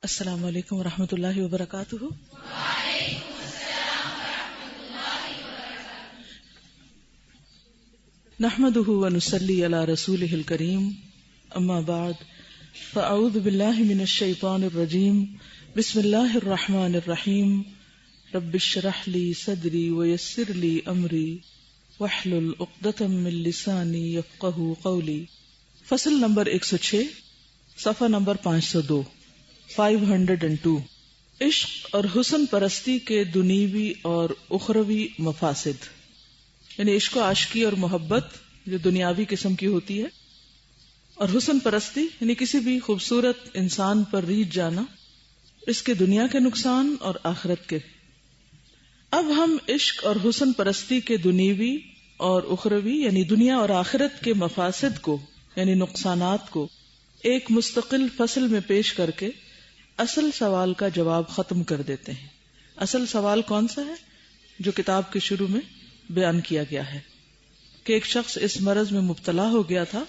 السلام علیکم ورحمۃ اللہ وبرکاتہ۔ وعلیکم السلام ورحمۃ اللہ وبرکاتہ۔ نحمده ونصلی علی رسولہ الکریم، اما بعد فاعوذ باللہ من الشیطان الرجیم، بسم اللہ الرحمن الرحیم، رب اشرح لی صدری ویسر لی امری واحلل عقدۃ من لسانی یفقہوا قولی۔ فصل نمبر 106، صفحہ نمبر 502، 502، عشق اور حسن پرستی کے دنیوی اور اخروی مفاسد، یعنی عشق و عاشقی اور محبت جو دنیاوی قسم کی ہوتی ہے، اور حسن پرستی یعنی کسی بھی خوبصورت انسان پر ریجھ جانا، اس کے دنیا کے نقصان اور آخرت کے۔ اب ہم عشق اور حسن پرستی کے دنیوی اور اخروی یعنی دنیا اور آخرت کے مفاسد کو یعنی نقصانات کو ایک مستقل فصل میں پیش کر کے اصل سوال کا جواب ختم کر دیتے ہیں۔ اصل سوال کون سا ہے؟ جو کتاب کے شروع میں بیان کیا گیا ہے کہ ایک شخص اس مرض میں مبتلا ہو گیا تھا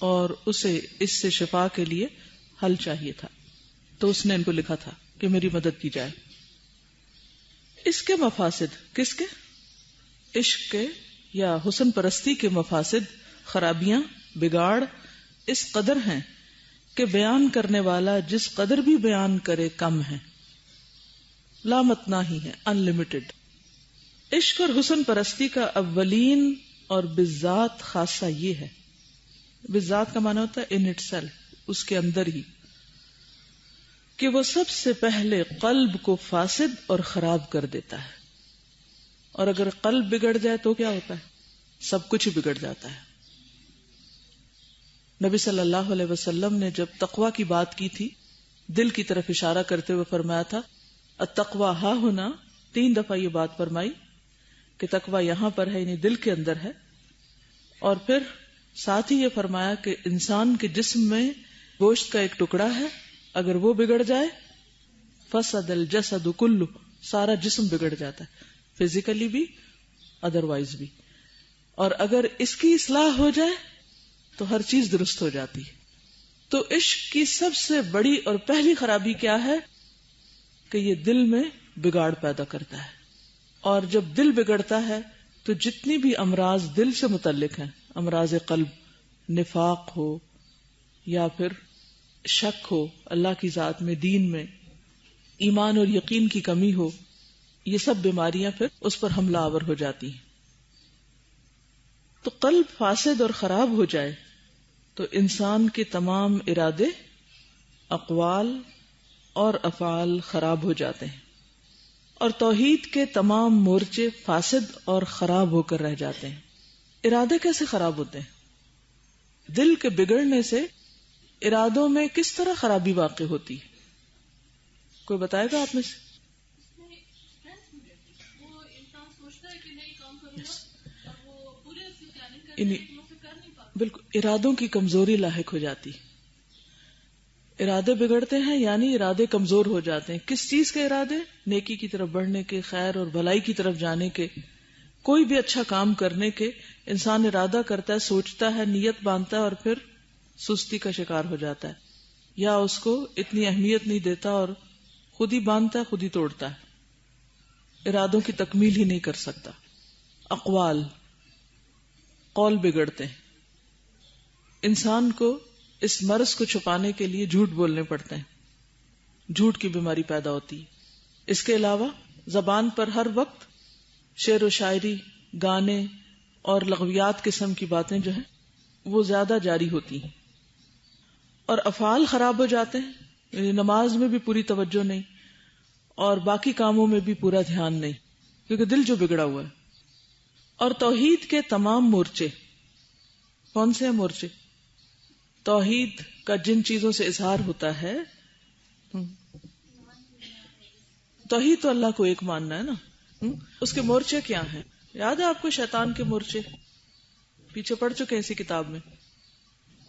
اور اسے اس سے شفا کے لیے حل چاہیے تھا، تو اس نے ان کو لکھا تھا کہ میری مدد کی جائے۔ اس کے مفاسد، کس کے؟ عشق کے یا حسن پرستی کے مفاسد، خرابیاں، بگاڑ اس قدر ہیں کہ بیان کرنے والا جس قدر بھی بیان کرے کم ہے، لامتنا ہی ہے، ان لمیٹڈ۔ عشق اور حسن پرستی کا اولین اور بالذات خاصہ یہ ہے، بالذات کا معنی ہوتا ہے ان اٹ سیلف، اس کے اندر ہی، کہ وہ سب سے پہلے قلب کو فاسد اور خراب کر دیتا ہے۔ اور اگر قلب بگڑ جائے تو کیا ہوتا ہے؟ سب کچھ بگڑ جاتا ہے۔ نبی صلی اللہ علیہ وسلم نے جب تقوی کی بات کی تھی، دل کی طرف اشارہ کرتے ہوئے فرمایا تھا التقوی ہا ہنا، 3 دفعہ یہ بات فرمائی کہ تقوی یہاں پر ہے، یعنی دل کے اندر ہے۔ اور پھر ساتھ ہی یہ فرمایا کہ انسان کے جسم میں گوشت کا ایک ٹکڑا ہے، اگر وہ بگڑ جائے فسد الجسد کلہ، سارا جسم بگڑ جاتا ہے، فزیکلی بھی ادروائز بھی۔ اور اگر اس کی اصلاح ہو جائے تو ہر چیز درست ہو جاتی ہے۔ تو عشق کی سب سے بڑی اور پہلی خرابی کیا ہے کہ یہ دل میں بگاڑ پیدا کرتا ہے، اور جب دل بگڑتا ہے تو جتنی بھی امراض دل سے متعلق ہیں، امراض قلب، نفاق ہو یا پھر شک ہو اللہ کی ذات میں، دین میں، ایمان اور یقین کی کمی ہو، یہ سب بیماریاں پھر اس پر حملہ آور ہو جاتی ہیں۔ تو قلب فاسد اور خراب ہو جائے تو انسان کے تمام ارادے، اقوال اور افعال خراب ہو جاتے ہیں، اور توحید کے تمام مورچے فاسد اور خراب ہو کر رہ جاتے ہیں۔ ارادے کیسے خراب ہوتے ہیں؟ دل کے بگڑنے سے ارادوں میں کس طرح خرابی واقع ہوتی ہے؟ کوئی بتائے گا آپ میں سے؟ بالکل، ارادوں کی کمزوری لاحق ہو جاتی، ارادے بگڑتے ہیں یعنی ارادے کمزور ہو جاتے ہیں۔ کس چیز کے ارادے؟ نیکی کی طرف بڑھنے کے، خیر اور بھلائی کی طرف جانے کے، کوئی بھی اچھا کام کرنے کے۔ انسان ارادہ کرتا ہے، سوچتا ہے، نیت باندھتا ہے، اور پھر سستی کا شکار ہو جاتا ہے، یا اس کو اتنی اہمیت نہیں دیتا اور خود ہی باندھتا ہے، خود ہی توڑتا ہے، ارادوں کی تکمیل ہی نہیں کر سکتا۔ اقوال، قول بگڑتے ہیں، انسان کو اس مرض کو چھپانے کے لیے جھوٹ بولنے پڑتے ہیں، جھوٹ کی بیماری پیدا ہوتی ہے۔ اس کے علاوہ زبان پر ہر وقت شعر و شاعری، گانے اور لغویات قسم کی باتیں جو ہیں وہ زیادہ جاری ہوتی ہیں، اور افعال خراب ہو جاتے ہیں، یعنی نماز میں بھی پوری توجہ نہیں اور باقی کاموں میں بھی پورا دھیان نہیں، کیونکہ دل جو بگڑا ہوا ہے۔ اور توحید کے تمام مورچے، کون سے ہیں مورچے؟ توحید کا جن چیزوں سے اظہار ہوتا ہے، توحید تو اللہ کو ایک ماننا ہے نا، اس کے مورچے کیا ہیں؟ یاد ہے آپ کو شیطان کے مورچے؟ پیچھے پڑھ چکے ہیں اسی کتاب میں۔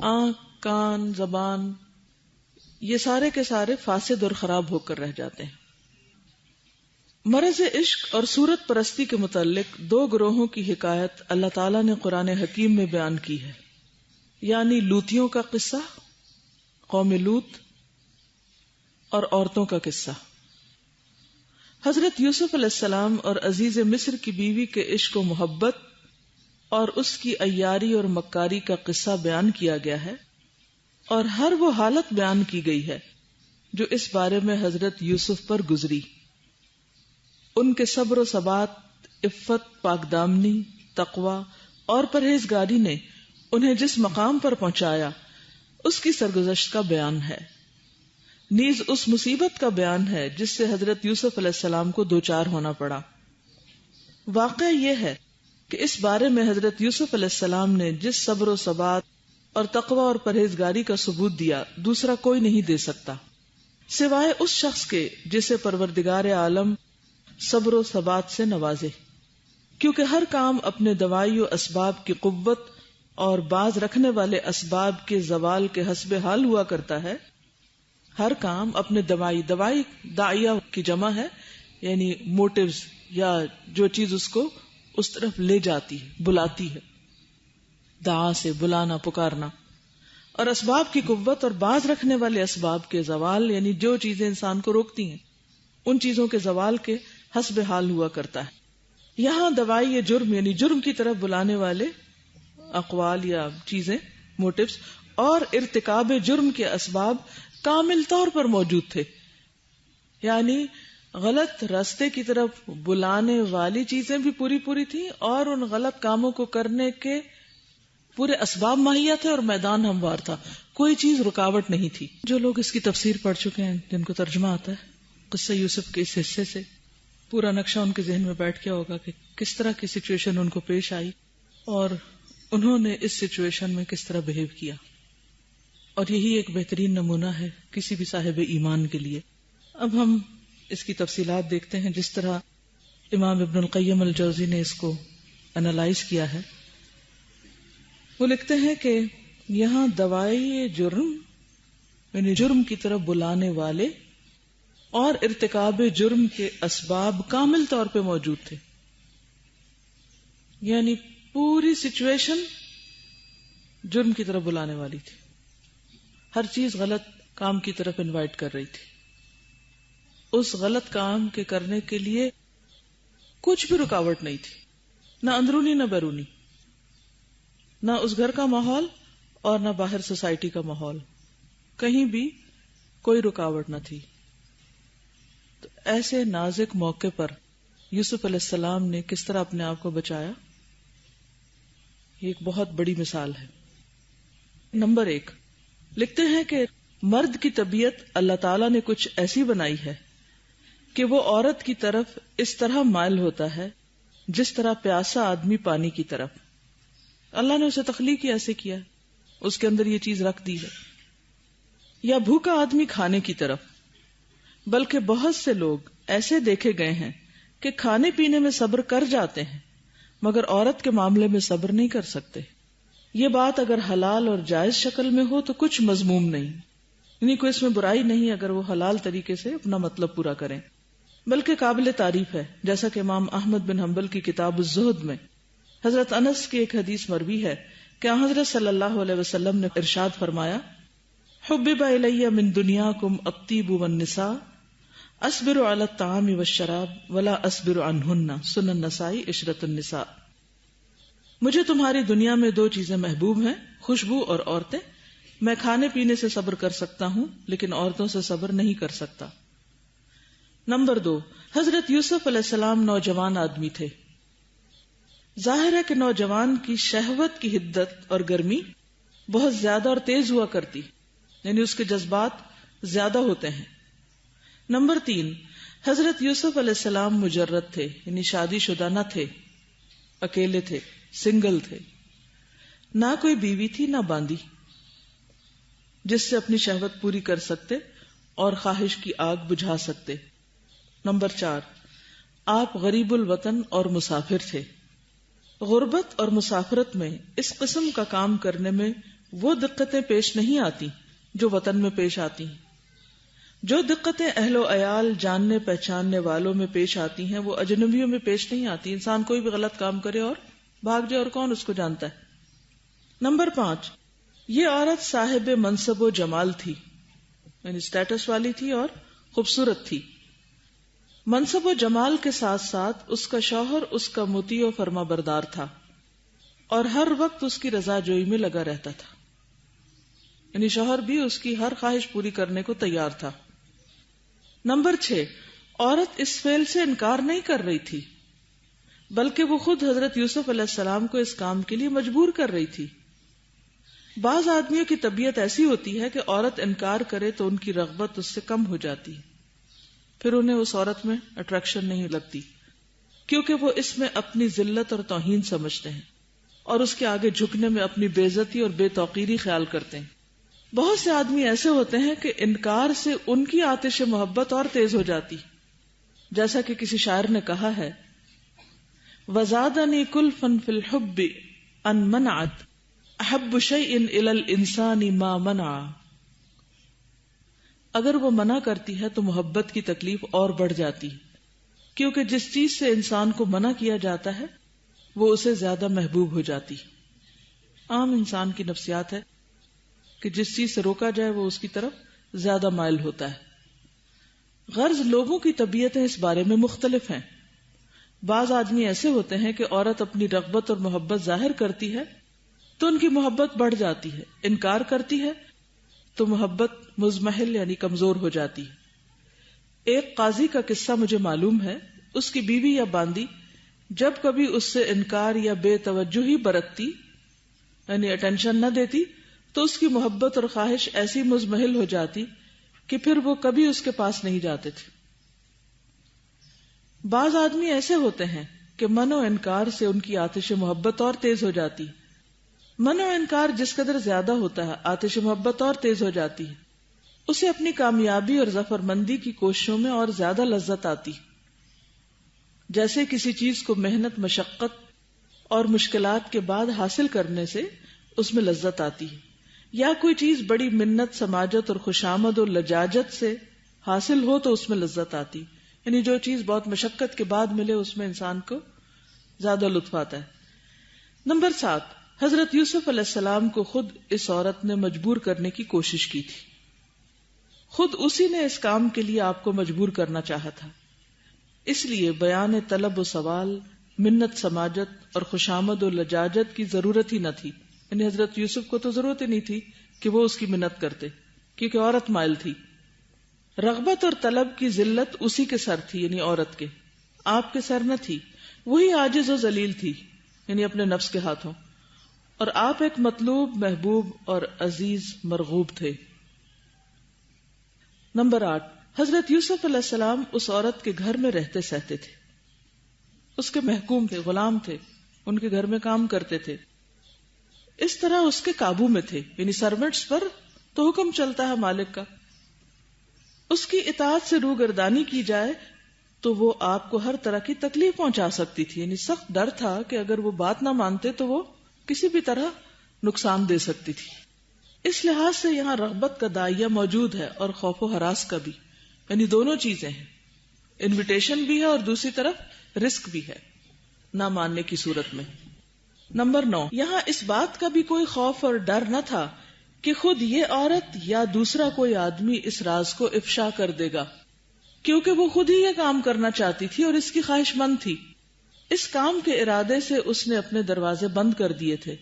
آنکھ، کان، زبان، یہ سارے کے سارے فاسد اور خراب ہو کر رہ جاتے ہیں۔ مرض عشق اور صورت پرستی کے متعلق 2 گروہوں کی حکایت اللہ تعالیٰ نے قرآن حکیم میں بیان کی ہے، یعنی لوطیوں کا قصہ، قوم لوط، اور عورتوں کا قصہ۔ حضرت یوسف علیہ السلام اور عزیز مصر کی بیوی کے عشق و محبت اور اس کی عیاری اور مکاری کا قصہ بیان کیا گیا ہے، اور ہر وہ حالت بیان کی گئی ہے جو اس بارے میں حضرت یوسف پر گزری۔ ان کے صبر و ثبات، عفت، پاکدامنی، تقوی اور پرہیزگاری نے انہیں جس مقام پر پہنچایا اس کی سرگزشت کا بیان ہے، نیز اس مصیبت کا بیان ہے جس سے حضرت یوسف علیہ السلام کو دوچار ہونا پڑا۔ واقعہ یہ ہے کہ اس بارے میں حضرت یوسف علیہ السلام نے جس صبر و ثبات اور تقوی اور پرہیزگاری کا ثبوت دیا دوسرا کوئی نہیں دے سکتا سوائے اس شخص کے جسے پروردگار عالم صبر و ثبات سے نوازے، کیونکہ ہر کام اپنے دوائی و اسباب کی قوت اور باز رکھنے والے اسباب کے زوال کے حسب حال ہوا کرتا ہے۔ ہر کام اپنے دوائی داعیہ کی جمع ہے، یعنی موٹیوز یا جو چیز اس کو اس طرف لے جاتی ہے، بلاتی ہے، دعا سے بلانا، پکارنا، اور اسباب کی قوت اور باز رکھنے والے اسباب کے زوال، یعنی جو چیزیں انسان کو روکتی ہیں ان چیزوں کے زوال کے حسب حال ہوا کرتا ہے۔ یہاں دوائی جرم یعنی جرم کی طرف بلانے والے اقوال یا چیزیں، موٹیوز، اور ارتکاب جرم کے اسباب کامل طور پر موجود تھے، یعنی غلط راستے کی طرف بلانے والی چیزیں بھی پوری تھیں اور ان غلط کاموں کو کرنے کے پورے اسباب مہیا تھے اور میدان ہموار تھا، کوئی چیز رکاوٹ نہیں تھی۔ جو لوگ اس کی تفسیر پڑھ چکے ہیں، جن کو ترجمہ آتا ہے قصہ یوسف کے اس حصے سے، پورا نقشہ ان کے ذہن میں بیٹھ گیا ہوگا کہ کس طرح کی سچویشن ان کو پیش آئی اور انہوں نے اس سچویشن میں کس طرح بہیو کیا، اور یہی ایک بہترین نمونہ ہے کسی بھی صاحب ایمان کے لیے۔ اب ہم اس کی تفصیلات دیکھتے ہیں جس طرح امام ابن القیم الجوزی نے اس کو انالائز کیا ہے۔ وہ لکھتے ہیں کہ یہاں دوائی جرم یعنی جرم کی طرف بلانے والے اور ارتکاب جرم کے اسباب کامل طور پہ موجود تھے، یعنی پوری سچویشن جرم کی طرف بلانے والی تھی، ہر چیز غلط کام کی طرف انوائٹ کر رہی تھی، اس غلط کام کے کرنے کے لیے کچھ بھی رکاوٹ نہیں تھی، نہ اندرونی نہ بیرونی، نہ اس گھر کا ماحول اور نہ باہر سوسائٹی کا ماحول، کہیں بھی کوئی رکاوٹ نہ تھی۔ تو ایسے نازک موقع پر یوسف علیہ السلام نے کس طرح اپنے آپ کو بچایا، یہ ایک بہت بڑی مثال ہے۔ نمبر 1 لکھتے ہیں کہ مرد کی طبیعت اللہ تعالیٰ نے کچھ ایسی بنائی ہے کہ وہ عورت کی طرف اس طرح مائل ہوتا ہے جس طرح پیاسا آدمی پانی کی طرف۔ اللہ نے اسے تخلیق ہی ایسے کیا، اس کے اندر یہ چیز رکھ دی ہے۔ یا بھوکا آدمی کھانے کی طرف، بلکہ بہت سے لوگ ایسے دیکھے گئے ہیں کہ کھانے پینے میں صبر کر جاتے ہیں مگر عورت کے معاملے میں صبر نہیں کر سکتے۔ یہ بات اگر حلال اور جائز شکل میں ہو تو کچھ مذموم نہیں، یعنی کوئی اس میں برائی نہیں اگر وہ حلال طریقے سے اپنا مطلب پورا کریں، بلکہ قابل تعریف ہے، جیسا کہ امام احمد بن حنبل کی کتاب الزہد میں حضرت انس کی ایک حدیث مروی ہے کہ حضرت صلی اللہ علیہ وسلم نے ارشاد فرمایا، حبب الی من دنیاکم الطیب والنساء اصبر علی الطعام والشراب ولا اصبر عنہن، سنن نسائی عشرۃ النساء۔ مجھے تمہاری دنیا میں 2 چیزیں محبوب ہیں، خوشبو اور عورتیں، میں کھانے پینے سے صبر کر سکتا ہوں لیکن عورتوں سے صبر نہیں کر سکتا۔ نمبر 2 حضرت یوسف علیہ السلام نوجوان آدمی تھے۔ ظاہر ہے کہ نوجوان کی شہوت کی حدت اور گرمی بہت زیادہ اور تیز ہوا کرتی، یعنی اس کے جذبات زیادہ ہوتے ہیں۔ نمبر 3 حضرت یوسف علیہ السلام مجرد تھے، یعنی شادی شدہ نہ تھے، اکیلے تھے، سنگل تھے، نہ کوئی بیوی تھی نہ باندی جس سے اپنی شہوت پوری کر سکتے اور خواہش کی آگ بجھا سکتے۔ نمبر 4 آپ غریب الوطن اور مسافر تھے۔ غربت اور مسافرت میں اس قسم کا کام کرنے میں وہ دقتیں پیش نہیں آتی جو وطن میں پیش آتی ہیں۔ جو دقتیں اہل و عیال جاننے پہچاننے والوں میں پیش آتی ہیں وہ اجنبیوں میں پیش نہیں آتی۔ انسان کوئی بھی غلط کام کرے اور بھاگ جائے اور کون اس کو جانتا ہے۔ نمبر 5 یہ عورت صاحب منصب و جمال تھی، یعنی اسٹیٹس والی تھی اور خوبصورت تھی. منصب و جمال کے ساتھ ساتھ اس کا شوہر اس کا مطیع و فرما بردار تھا اور ہر وقت اس کی رضا جوئی میں لگا رہتا تھا. یعنی شوہر بھی اس کی ہر خواہش پوری کرنے کو تیار تھا. نمبر 6، عورت اس فعل سے انکار نہیں کر رہی تھی بلکہ وہ خود حضرت یوسف علیہ السلام کو اس کام کے لیے مجبور کر رہی تھی. بعض آدمیوں کی طبیعت ایسی ہوتی ہے کہ عورت انکار کرے تو ان کی رغبت اس سے کم ہو جاتی ہے، پھر انہیں اس عورت میں اٹریکشن نہیں لگتی کیونکہ وہ اس میں اپنی ذلت اور توہین سمجھتے ہیں اور اس کے آگے جھکنے میں اپنی بے عزتی اور بے توقیری خیال کرتے ہیں. بہت سے آدمی ایسے ہوتے ہیں کہ انکار سے ان کی آتش محبت اور تیز ہو جاتی، جیسا کہ کسی شاعر نے کہا ہے، وَزَادَنِي كُلْفًا فِي الْحُبِّ أَن مَنَعَتْ أَحَبُّ شَيْءٍ إِلَى الْإِنسَانِ مَا مَنَعَ. اگر وہ منع کرتی ہے تو محبت کی تکلیف اور بڑھ جاتی کیونکہ جس چیز سے انسان کو منع کیا جاتا ہے وہ اسے زیادہ محبوب ہو جاتی. عام انسان کی نفسیات ہے کہ جس چیز سے روکا جائے وہ اس کی طرف زیادہ مائل ہوتا ہے. غرض لوگوں کی طبیعتیں اس بارے میں مختلف ہیں. بعض آدمی ایسے ہوتے ہیں کہ عورت اپنی رغبت اور محبت ظاہر کرتی ہے تو ان کی محبت بڑھ جاتی ہے، انکار کرتی ہے تو محبت مزمحل یعنی کمزور ہو جاتی ہے. ایک قاضی کا قصہ مجھے معلوم ہے. اس کی بیوی یا باندی جب کبھی اس سے انکار یا بے توجہی برتتی یعنی اٹینشن نہ دیتی تو اس کی محبت اور خواہش ایسی مزمحل ہو جاتی کہ پھر وہ کبھی اس کے پاس نہیں جاتے تھے. بعض آدمی ایسے ہوتے ہیں کہ من و انکار سے ان کی آتش محبت اور تیز ہو جاتی. من و انکار جس قدر زیادہ ہوتا ہے آتش محبت اور تیز ہو جاتی ہے، اسے اپنی کامیابی اور ظفر مندی کی کوششوں میں اور زیادہ لذت آتی. جیسے کسی چیز کو محنت، مشقت اور مشکلات کے بعد حاصل کرنے سے اس میں لذت آتی ہے، یا کوئی چیز بڑی منت، سماجت اور خوشامد اور لجاجت سے حاصل ہو تو اس میں لذت آتی. یعنی جو چیز بہت مشقت کے بعد ملے اس میں انسان کو زیادہ لطف آتا ہے. نمبر 7، حضرت یوسف علیہ السلام کو خود اس عورت نے مجبور کرنے کی کوشش کی تھی. خود اسی نے اس کام کے لیے آپ کو مجبور کرنا چاہا تھا. اس لیے بیان طلب و سوال، منت، سماجت اور خوشامد و لجاجت کی ضرورت ہی نہ تھی. یعنی حضرت یوسف کو تو ضرورت ہی نہیں تھی کہ وہ اس کی منت کرتے کیونکہ عورت مائل تھی. رغبت اور طلب کی ذلت اسی کے سر تھی، یعنی عورت کے، آپ کے سر نہ تھی. وہی عاجز و ذلیل تھی، یعنی اپنے نفس کے ہاتھوں، اور آپ ایک مطلوب، محبوب اور عزیز مرغوب تھے. نمبر 8، حضرت یوسف علیہ السلام اس عورت کے گھر میں رہتے سہتے تھے، اس کے محکوم تھے، غلام تھے، ان کے گھر میں کام کرتے تھے، اس طرح اس کے قابو میں تھے. یعنی سروینٹس پر تو حکم چلتا ہے مالک کا. اس کی اطاعت سے روگردانی کی جائے تو وہ آپ کو ہر طرح کی تکلیف پہنچا سکتی تھی. یعنی سخت ڈر تھا کہ اگر وہ بات نہ مانتے تو وہ کسی بھی طرح نقصان دے سکتی تھی. اس لحاظ سے یہاں رغبت کا داعیہ موجود ہے اور خوف و ہراس کا بھی، یعنی دونوں چیزیں ہیں. انویٹیشن بھی ہے اور دوسری طرف رسک بھی ہے نہ ماننے کی صورت میں. نمبر 9، یہاں اس بات کا بھی کوئی خوف اور ڈر نہ تھا کہ خود یہ عورت یا دوسرا کوئی آدمی اس راز کو افشا کر دے گا، کیونکہ وہ خود ہی یہ کام کرنا چاہتی تھی اور اس کی خواہش مند تھی. اس کام کے ارادے سے اس نے اپنے دروازے بند کر دیے تھے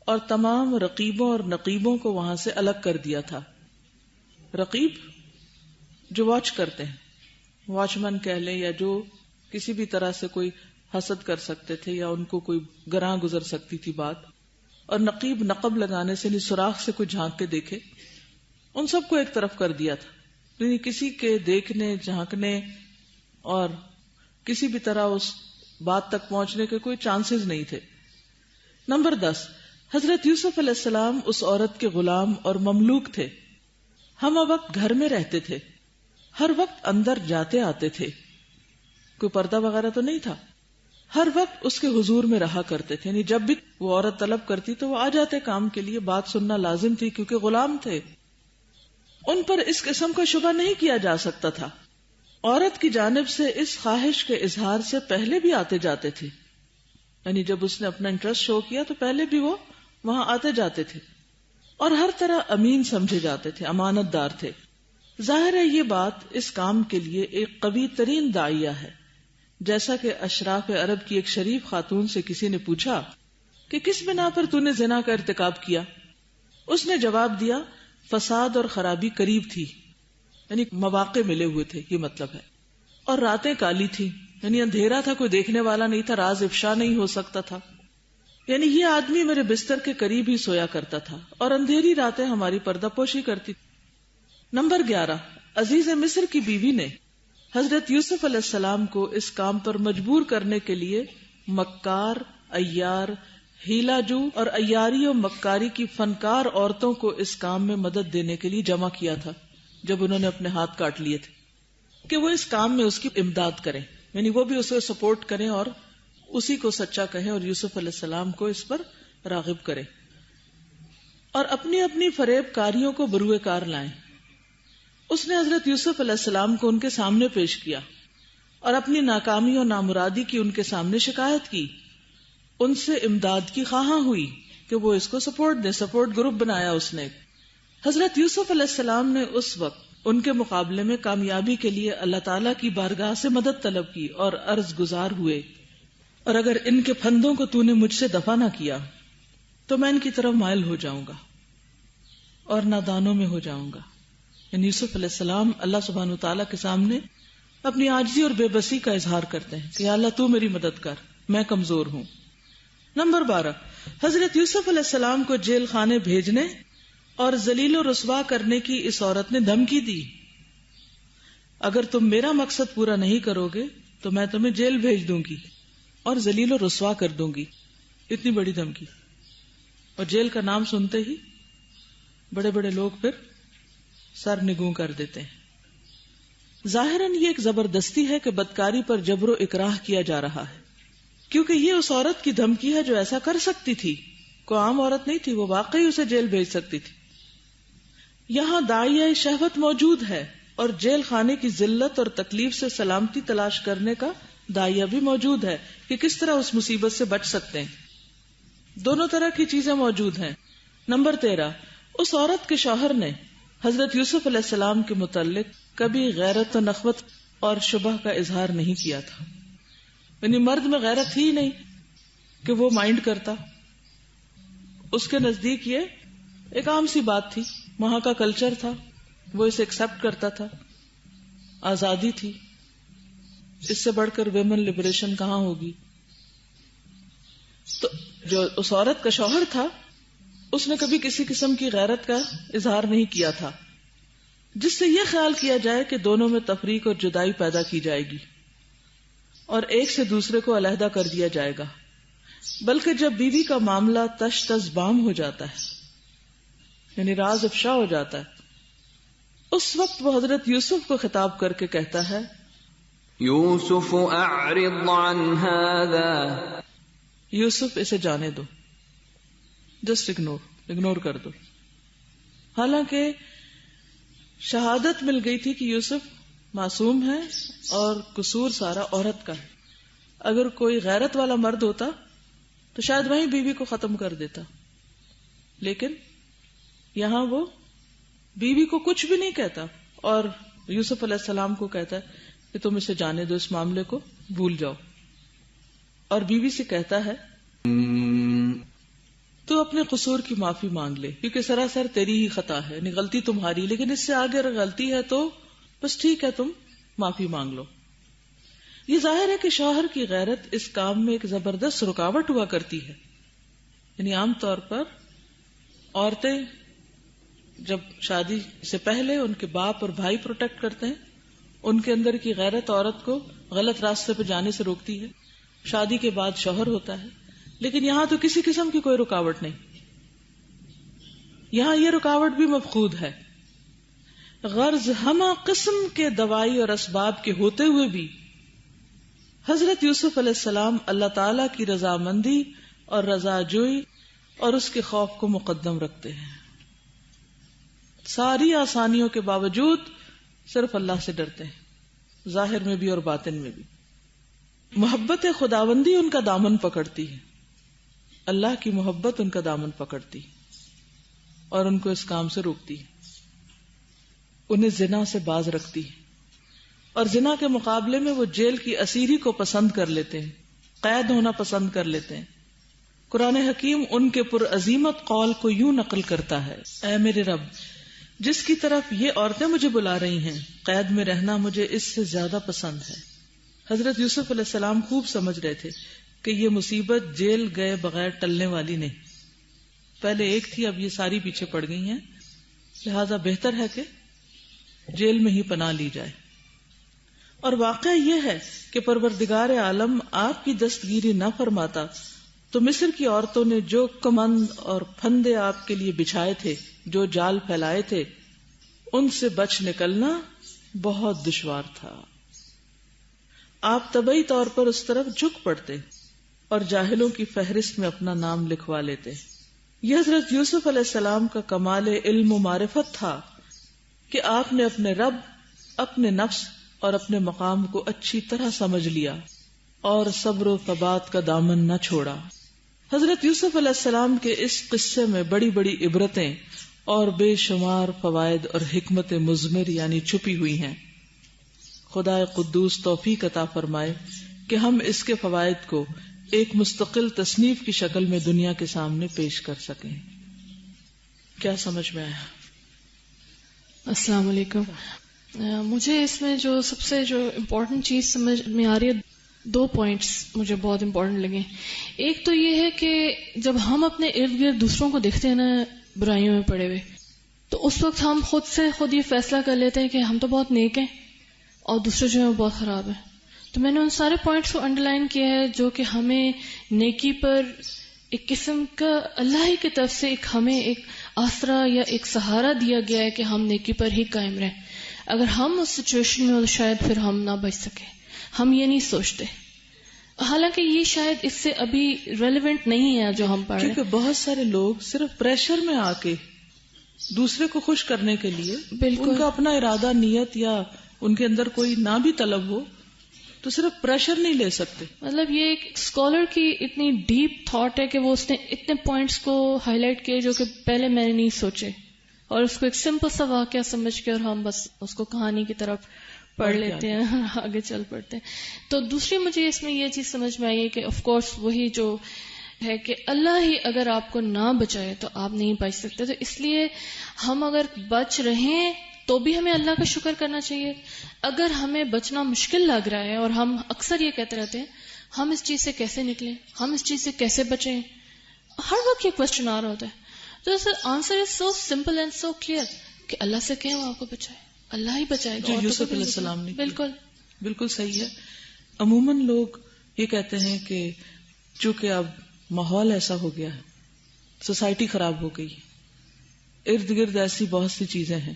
اور تمام رقیبوں اور نقیبوں کو وہاں سے الگ کر دیا تھا. رقیب جو واچ کرتے ہیں، واچ مین کہہ لیں، یا جو کسی بھی طرح سے کوئی حسد کر سکتے تھے یا ان کو کوئی گراں گزر سکتی تھی بات. اور نقیب نقب لگانے سے، یعنی سوراخ سے کوئی جھانک کے دیکھے، ان سب کو ایک طرف کر دیا تھا. یعنی کسی کے دیکھنے، جھانکنے اور کسی بھی طرح اس بات تک پہنچنے کے کوئی چانسز نہیں تھے. نمبر 10، حضرت یوسف علیہ السلام اس عورت کے غلام اور مملوک تھے. ہم وقت گھر میں رہتے تھے، ہر وقت اندر جاتے آتے تھے، کوئی پردہ وغیرہ تو نہیں تھا. ہر وقت اس کے حضور میں رہا کرتے تھے. یعنی جب بھی وہ عورت طلب کرتی تو وہ آ جاتے کام کے لیے. بات سننا لازم تھی کیونکہ غلام تھے. ان پر اس قسم کا شبہ نہیں کیا جا سکتا تھا. عورت کی جانب سے اس خواہش کے اظہار سے پہلے بھی آتے جاتے تھے. یعنی جب اس نے اپنا انٹرسٹ شو کیا تو پہلے بھی وہ وہاں آتے جاتے تھے اور ہر طرح امین سمجھے جاتے تھے، امانت دار تھے. ظاہر ہے یہ بات اس کام کے لیے ایک قوی ترین داعیہ ہے. جیسا کہ اشراف عرب کی ایک شریف خاتون سے کسی نے پوچھا کہ کس بنا پر تو نے زنا کا ارتکاب کیا؟ اس نے جواب دیا فساد اور خرابی قریب تھی، یعنی مواقع ملے ہوئے تھے، یہ مطلب ہے، اور راتیں کالی تھی، یعنی اندھیرا تھا، کوئی دیکھنے والا نہیں تھا، راز افشا نہیں ہو سکتا تھا، یعنی یہ آدمی میرے بستر کے قریب ہی سویا کرتا تھا اور اندھیری راتیں ہماری پردہ پوشی کرتی. نمبر 11، عزیز مصر کی بیوی نے حضرت یوسف علیہ السلام کو اس کام پر مجبور کرنے کے لیے مکار، عیار، ہیلا جو اور عیاری و مکاری کی فنکار عورتوں کو اس کام میں مدد دینے کے لیے جمع کیا تھا جب انہوں نے اپنے ہاتھ کاٹ لیے تھے کہ وہ اس کام میں اس کی امداد کریں، یعنی وہ بھی اسے سپورٹ کریں اور اسی کو سچا کہیں اور یوسف علیہ السلام کو اس پر راغب کریں اور اپنی اپنی فریب کاریوں کو بروئے کار لائیں. اس نے حضرت یوسف علیہ السلام کو ان کے سامنے پیش کیا اور اپنی ناکامی اور نامرادی کی ان کے سامنے شکایت کی. ان سے امداد کی خواہاں ہوئی کہ وہ اس کو سپورٹ دے، سپورٹ گروپ بنایا اس نے. حضرت یوسف علیہ السلام نے اس وقت ان کے مقابلے میں کامیابی کے لیے اللہ تعالیٰ کی بارگاہ سے مدد طلب کی اور عرض گزار ہوئے، اور اگر ان کے پھندوں کو تو نے مجھ سے دفع نہ کیا تو میں ان کی طرف مائل ہو جاؤں گا اور نادانوں میں ہو جاؤں گا. یعنی یوسف علیہ السلام اللہ سبحانہ وتعالیٰ کے سامنے اپنی عاجزی اور بے بسی کا اظہار کرتے ہیں کہ یا اللہ تو میری مدد کر، میں کمزور ہوں. نمبر 12، حضرت یوسف علیہ السلام کو جیل خانے بھیجنے اور ذلیل و رسوا کرنے کی اس عورت نے دھمکی دی. اگر تم میرا مقصد پورا نہیں کرو گے تو میں تمہیں جیل بھیج دوں گی اور ذلیل و رسوا کر دوں گی. اتنی بڑی دھمکی. اور جیل کا نام سنتے ہی بڑے بڑے لوگ پھر سر نگوں کر دیتے ہیں. ظاہراً یہ ایک زبردستی ہے کہ بدکاری پر جبر و اکراہ کیا جا رہا ہے، کیونکہ یہ اس عورت کی دھمکی ہے جو ایسا کر سکتی تھی. کوئی عام عورت نہیں تھی، وہ واقعی اسے جیل بھیج سکتی تھی. یہاں داعیہ شہوت موجود ہے اور جیل خانے کی ذلت اور تکلیف سے سلامتی تلاش کرنے کا داعیہ بھی موجود ہے کہ کس طرح اس مصیبت سے بچ سکتے ہیں. دونوں طرح کی چیزیں موجود ہیں. نمبر 13، اس عورت کے شوہر نے حضرت یوسف علیہ السلام کے متعلق کبھی غیرت و نخوت اور شبہ کا اظہار نہیں کیا تھا. یعنی مرد میں غیرت ہی نہیں کہ وہ مائنڈ کرتا. اس کے نزدیک یہ ایک عام سی بات تھی، وہاں کا کلچر تھا، وہ اسے ایکسپٹ کرتا تھا، آزادی تھی. اس سے بڑھ کر ویمن لبریشن کہاں ہوگی؟ تو جو اس عورت کا شوہر تھا اس نے کبھی کسی قسم کی غیرت کا اظہار نہیں کیا تھا جس سے یہ خیال کیا جائے کہ دونوں میں تفریق اور جدائی پیدا کی جائے گی اور ایک سے دوسرے کو علیحدہ کر دیا جائے گا. بلکہ جب بیوی کا معاملہ تش تش بام ہو جاتا ہے، یعنی راز افشا ہو جاتا ہے، اس وقت وہ حضرت یوسف کو خطاب کر کے کہتا ہے یوسف اعرض عن هذا، یوسف اسے جانے دو، جسٹ اگنور کر دو. حالانکہ شہادت مل گئی تھی کہ یوسف معصوم ہے اور قصور سارا عورت کا ہے. اگر کوئی غیرت والا مرد ہوتا تو شاید وہیں بیوی کو ختم کر دیتا، لیکن یہاں وہ بیوی کو کچھ بھی نہیں کہتا اور یوسف علیہ السلام کو کہتا ہے کہ تم اسے جانے دو، اس معاملے کو بھول جاؤ. اور بیوی سے کہتا ہے تو اپنے قصور کی معافی مانگ لے، کیونکہ سراسر تیری ہی خطا ہے، یعنی غلطی تمہاری، لیکن اس سے آگے اگر غلطی ہے تو بس ٹھیک ہے، تم معافی مانگ لو. یہ ظاہر ہے کہ شوہر کی غیرت اس کام میں ایک زبردست رکاوٹ ہوا کرتی ہے. یعنی عام طور پر عورتیں جب شادی سے پہلے ان کے باپ اور بھائی پروٹیکٹ کرتے ہیں، ان کے اندر کی غیرت عورت کو غلط راستے پہ جانے سے روکتی ہے. شادی کے بعد شوہر ہوتا ہے، لیکن یہاں تو کسی قسم کی کوئی رکاوٹ نہیں. یہاں یہ رکاوٹ بھی مفقود ہے. غرض ہمہ قسم کے دوائی اور اسباب کے ہوتے ہوئے بھی حضرت یوسف علیہ السلام اللہ تعالی کی رضامندی اور رضا جوئی اور اس کے خوف کو مقدم رکھتے ہیں. ساری آسانیوں کے باوجود صرف اللہ سے ڈرتے ہیں، ظاہر میں بھی اور باطن میں بھی. محبت خداوندی ان کا دامن پکڑتی ہے، اللہ کی محبت ان کا دامن پکڑتی اور ان کو اس کام سے روکتی ہے. انہیں زنا سے باز رکھتی ہے، اور زنا کے مقابلے میں وہ جیل کی اسیری کو پسند کر لیتے ہیں، قید ہونا پسند کر لیتے ہیں۔ قرآن حکیم ان کے پرعزیمت قول کو یوں نقل کرتا ہے: اے میرے رب، جس کی طرف یہ عورتیں مجھے بلا رہی ہیں، قید میں رہنا مجھے اس سے زیادہ پسند ہے۔ حضرت یوسف علیہ السلام خوب سمجھ رہے تھے کہ یہ مصیبت جیل گئے بغیر ٹلنے والی نہیں، پہلے ایک تھی، اب یہ ساری پیچھے پڑ گئی ہیں، لہذا بہتر ہے کہ جیل میں ہی پناہ لی جائے۔ اور واقعہ یہ ہے کہ پروردگار عالم آپ کی دستگیری نہ فرماتا تو مصر کی عورتوں نے جو کمند اور پھندے آپ کے لیے بچھائے تھے، جو جال پھیلائے تھے، ان سے بچ نکلنا بہت دشوار تھا۔ آپ طبعی طور پر اس طرف جھک پڑتے اور جاہلوں کی فہرست میں اپنا نام لکھوا لیتے۔ یہ حضرت یوسف علیہ السلام کا کمال علم و معرفت تھا کہ آپ نے اپنے رب، اپنے نفس اور اپنے مقام کو اچھی طرح سمجھ لیا اور صبر و ثبات کا دامن نہ چھوڑا۔ حضرت یوسف علیہ السلام کے اس قصے میں بڑی بڑی عبرتیں اور بے شمار فوائد اور حکمت مضمر یعنی چھپی ہوئی ہیں۔ خدا قدوس توفیق عطا فرمائے کہ ہم اس کے فوائد کو ایک مستقل تصنیف کی شکل میں دنیا کے سامنے پیش کر سکیں۔ کیا سمجھ میں آیا؟ السلام علیکم۔ مجھے اس میں جو سب سے امپورٹنٹ چیز سمجھ میں آ رہی ہے، 2 پوائنٹس مجھے بہت امپورٹنٹ لگے۔ ایک تو یہ ہے کہ جب ہم اپنے ارد گرد دوسروں کو دیکھتے ہیں نا برائیوں میں پڑے ہوئے، تو اس وقت ہم خود سے خود یہ فیصلہ کر لیتے ہیں کہ ہم تو بہت نیک ہیں اور دوسرے جو ہیں وہ بہت خراب ہیں۔ تو میں نے ان سارے پوائنٹس کو انڈر لائن کیا ہے جو کہ ہمیں نیکی پر ایک قسم کا اللہ ہی کی طرف سے ہمیں ایک آسرا یا ایک سہارا دیا گیا ہے کہ ہم نیکی پر ہی قائم رہیں۔ اگر ہم اس سچویشن میں ہو تو شاید پھر ہم نہ بچ سکیں، ہم یہ نہیں سوچتے، حالانکہ یہ شاید اس سے ابھی ریلیونٹ نہیں ہے جو ہم پڑھ رہے ہیں، کیونکہ بہت سارے لوگ صرف پریشر میں آ کے دوسرے کو خوش کرنے کے لیے، بالکل ان کا اپنا ارادہ، نیت یا ان کے اندر کوئی نہ بھی طلب ہو تو صرف پریشر نہیں لے سکتے۔ مطلب یہ ایک اسکالر کی اتنی ڈیپ تھاٹ ہے کہ وہ اس نے اتنے پوائنٹس کو ہائی لائٹ کیے جو کہ پہلے میں نے نہیں سوچے، اور اس کو ایک سمپل سا واقعہ سمجھ کے اور ہم بس اس کو کہانی کی طرف پڑھ لیتے ہیں اور آگے چل پڑتے ہیں۔ تو دوسری مجھے اس میں یہ چیز سمجھ میں آئی ہے کہ آف کورس وہی جو ہے کہ اللہ ہی اگر آپ کو نہ بچائے تو آپ نہیں بچ سکتے، تو اس لیے ہم اگر بچ رہیں تو بھی ہمیں اللہ کا شکر کرنا چاہیے۔ اگر ہمیں بچنا مشکل لگ رہا ہے اور ہم اکثر یہ کہتے رہتے ہیں ہم اس چیز سے کیسے نکلیں، ہم اس چیز سے کیسے بچیں، ہر وقت یہ کوشچن آ رہا ہوتا ہے، تو answer is so simple and so clear کہ اللہ سے کہیں وہ آپ کو بچائے، اللہ ہی بچائے گا۔ جو یوسف علیہ السلام نے بالکل صحیح ہے۔ عموماً لوگ یہ کہتے ہیں کہ چونکہ اب ماحول ایسا ہو گیا ہے، سوسائٹی خراب ہو گئی، ارد گرد ایسی بہت سی چیزیں ہیں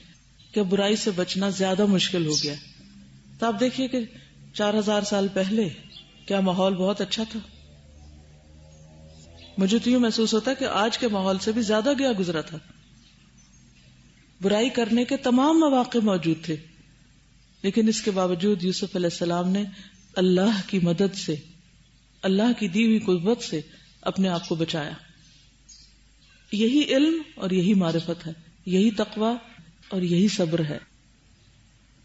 کہ برائی سے بچنا زیادہ مشکل ہو گیا۔ تو آپ دیکھیے کہ 4000 سال پہلے کیا ماحول بہت اچھا تھا؟ مجھے تو یوں محسوس ہوتا ہے کہ آج کے ماحول سے بھی زیادہ گیا گزرا تھا۔ برائی کرنے کے تمام مواقع موجود تھے، لیکن اس کے باوجود یوسف علیہ السلام نے اللہ کی مدد سے، اللہ کی دی ہوئی قوت سے اپنے آپ کو بچایا۔ یہی علم اور یہی معرفت ہے، یہی تقوی اور یہی صبر ہے۔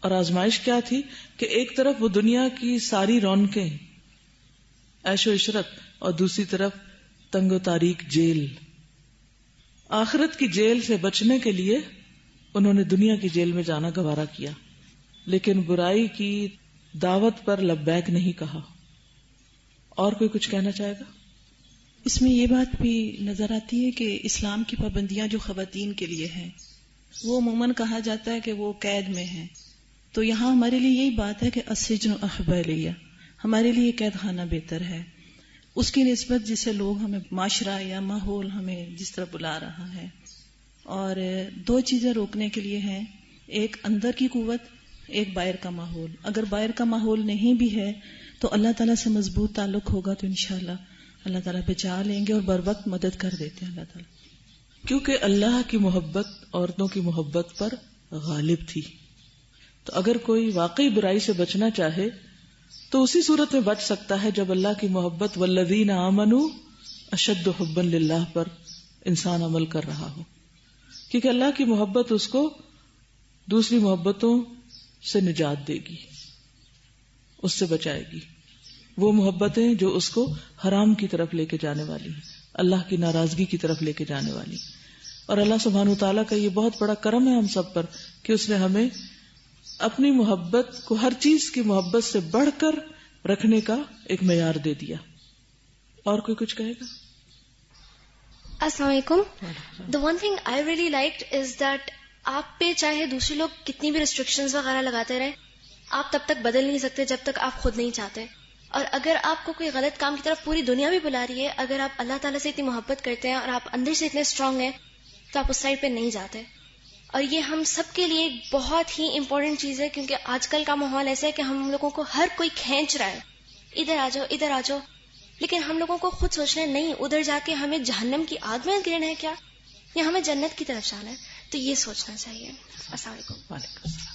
اور آزمائش کیا تھی کہ ایک طرف وہ دنیا کی ساری رونقیں، عیش و عشرت، اور دوسری طرف تنگ و تاریک جیل۔ آخرت کی جیل سے بچنے کے لیے انہوں نے دنیا کی جیل میں جانا گوارا کیا، لیکن برائی کی دعوت پر لبیک نہیں کہا۔ اور کوئی کچھ کہنا چاہے گا؟ اس میں یہ بات بھی نظر آتی ہے کہ اسلام کی پابندیاں جو خواتین کے لیے ہیں وہ عموماً کہا جاتا ہے کہ وہ قید میں ہیں، تو یہاں ہمارے لیے یہی بات ہے کہ السجن احب الیہ، ہمارے لیے قید خانہ بہتر ہے اس کی نسبت جسے لوگ ہمیں، معاشرہ یا ماحول ہمیں جس طرح بلا رہا ہے۔ اور 2 چیزیں روکنے کے لیے ہیں، ایک اندر کی قوت، ایک باہر کا ماحول۔ اگر باہر کا ماحول نہیں بھی ہے تو اللہ تعالیٰ سے مضبوط تعلق ہوگا تو انشاءاللہ اللہ تعالیٰ بچا لیں گے اور بر وقت مدد کر دیتے ہیں اللہ تعالیٰ، کیونکہ اللہ کی محبت عورتوں کی محبت پر غالب تھی۔ تو اگر کوئی واقعی برائی سے بچنا چاہے تو اسی صورت میں بچ سکتا ہے جب اللہ کی محبت والذین آمنوا اشد حبا للہ پر انسان عمل کر رہا ہو، کیونکہ اللہ کی محبت اس کو دوسری محبتوں سے نجات دے گی، اس سے بچائے گی. وہ محبتیں جو اس کو حرام کی طرف لے کے جانے والی ہیں، اللہ کی ناراضگی کی طرف لے کے جانے والی. اور اللہ سبحانہ وتعالیٰ کا یہ بہت بڑا کرم ہے ہم سب پر کہ اس نے ہمیں اپنی محبت کو ہر چیز کی محبت سے بڑھ کر رکھنے کا ایک معیار دے دیا. اور کوئی کچھ کہے گا؟ السلام علیکم. The one thing I really liked is that آپ پہ چاہے دوسرے لوگ کتنی بھی ریسٹرکشنز وغیرہ لگاتے رہے، آپ تب تک بدل نہیں سکتے جب تک آپ خود نہیں چاہتے. اور اگر آپ کو کوئی غلط کام کی طرف پوری دنیا بھی بلا رہی ہے، اگر آپ اللہ تعالیٰ سے اتنی محبت کرتے ہیں اور آپ اندر سے اتنے اسٹرانگ ہیں تو آپ اس سائڈ پہ نہیں جاتے. اور یہ ہم سب کے لیے ایک بہت ہی امپورٹنٹ چیز ہے، کیونکہ آج کل کا ماحول ایسا ہے کہ ہم لوگوں کو ہر کوئی کھینچ رہا ہے، ادھر آ جاؤ ادھر آ جاؤ، لیکن ہم لوگوں کو خود سوچنا ہے نہیں، ادھر جا کے ہمیں جہنم کی آگ میں گرنا ہے کیا، یا ہمیں جنت کی طرف جانا ہے. تو یہ سوچنا چاہیے. السلام علیکم. وعلیکم السلام.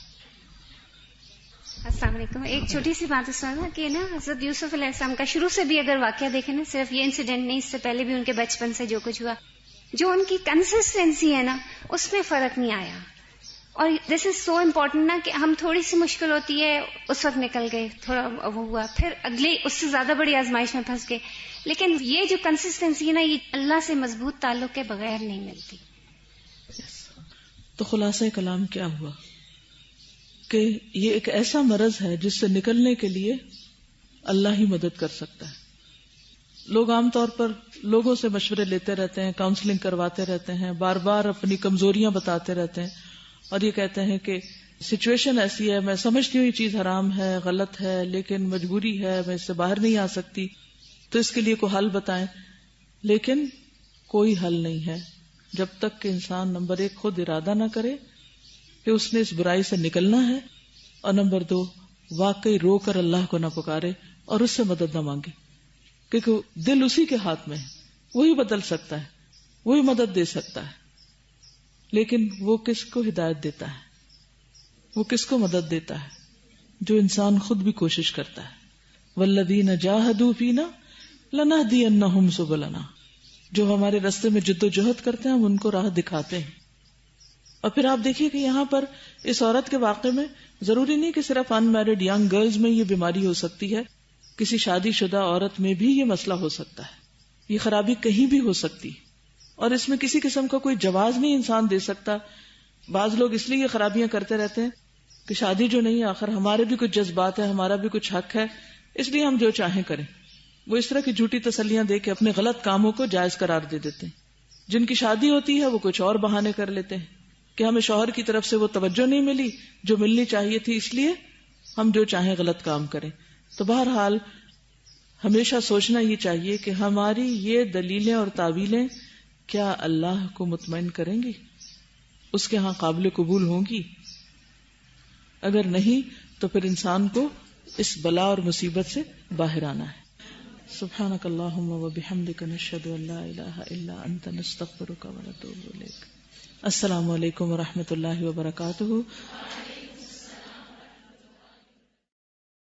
السلام علیکم. ایک چھوٹی سی بات اس میں کہ نا حضرت یوسف علیہ السلام کا شروع سے بھی اگر واقعہ دیکھیں نا، صرف یہ انسیڈنٹ نہیں، اس سے پہلے بھی ان کے بچپن سے جو کچھ ہوا، جو ان کی کنسسٹنسی ہے نا اس میں فرق نہیں آیا. اور دس از سو امپورٹنٹ نا کہ ہم تھوڑی سی مشکل ہوتی ہے اس وقت نکل گئے، تھوڑا وہ ہوا، پھر اگلے اس سے زیادہ بڑی آزمائش میں پھنس گئے. لیکن یہ جو کنسسٹنسی ہے نا، یہ اللہ سے مضبوط تعلق کے بغیر نہیں ملتی. تو خلاصہ کلام کیا ہوا کہ یہ ایک ایسا مرض ہے جس سے نکلنے کے لیے اللہ ہی مدد کر سکتا ہے. لوگ عام طور پر لوگوں سے مشورے لیتے رہتے ہیں، کاؤنسلنگ کرواتے رہتے ہیں، بار بار اپنی کمزوریاں بتاتے رہتے ہیں اور یہ کہتے ہیں کہ سچویشن ایسی ہے، میں سمجھتی ہوں یہ چیز حرام ہے، غلط ہے، لیکن مجبوری ہے، میں اس سے باہر نہیں آ سکتی، تو اس کے لیے کوئی حل بتائیں. لیکن کوئی حل نہیں ہے جب تک کہ انسان نمبر 1 خود ارادہ نہ کرے کہ اس نے اس برائی سے نکلنا ہے، اور نمبر 2 واقعی رو کر اللہ کو نہ پکارے اور اس سے مدد نہ مانگے، کیونکہ دل اسی کے ہاتھ میں ہے، وہی بدل سکتا ہے، وہی مدد دے سکتا ہے. لیکن وہ کس کو ہدایت دیتا ہے، وہ کس کو مدد دیتا ہے؟ جو انسان خود بھی کوشش کرتا ہے. والذین جاہدوا فینا لنہدینہم سبلنا، جو ہمارے راستے میں جد و جہد کرتے ہیں ہم ان کو راہ دکھاتے ہیں. اور پھر آپ دیکھیے کہ یہاں پر اس عورت کے واقعے میں ضروری نہیں کہ صرف ان میرڈ ینگ گرلز میں یہ بیماری ہو سکتی ہے، کسی شادی شدہ عورت میں بھی یہ مسئلہ ہو سکتا ہے، یہ خرابی کہیں بھی ہو سکتی، اور اس میں کسی قسم کا کوئی جواز نہیں انسان دے سکتا. بعض لوگ اس لیے یہ خرابیاں کرتے رہتے ہیں کہ شادی جو نہیں ہے، آخر ہمارے بھی کچھ جذبات ہیں، ہمارا بھی کچھ حق ہے، اس لیے ہم جو چاہیں کریں. وہ اس طرح کی جھوٹی تسلیاں دے کے اپنے غلط کاموں کو جائز قرار دے دیتے ہیں. جن کی شادی ہوتی ہے وہ کچھ اور بہانے کر لیتے ہیں کہ ہمیں شوہر کی طرف سے وہ توجہ نہیں ملی جو ملنی چاہیے تھی، اس لیے ہم جو چاہیں غلط کام کریں. تو بہرحال ہمیشہ سوچنا یہ چاہیے کہ ہماری یہ دلیلیں اور تعویلیں کیا اللہ کو مطمئن کریں گی، اس کے ہاں قابل قبول ہوں گی؟ اگر نہیں تو پھر انسان کو اس بلا اور مصیبت سے باہر آنا ہے. سبحانک اللہم و بحمدک نشہد ان لا الہ الا انت نستغفرک و نتوب الیک. السلام علیکم و رحمۃ اللہ وبرکاتہ.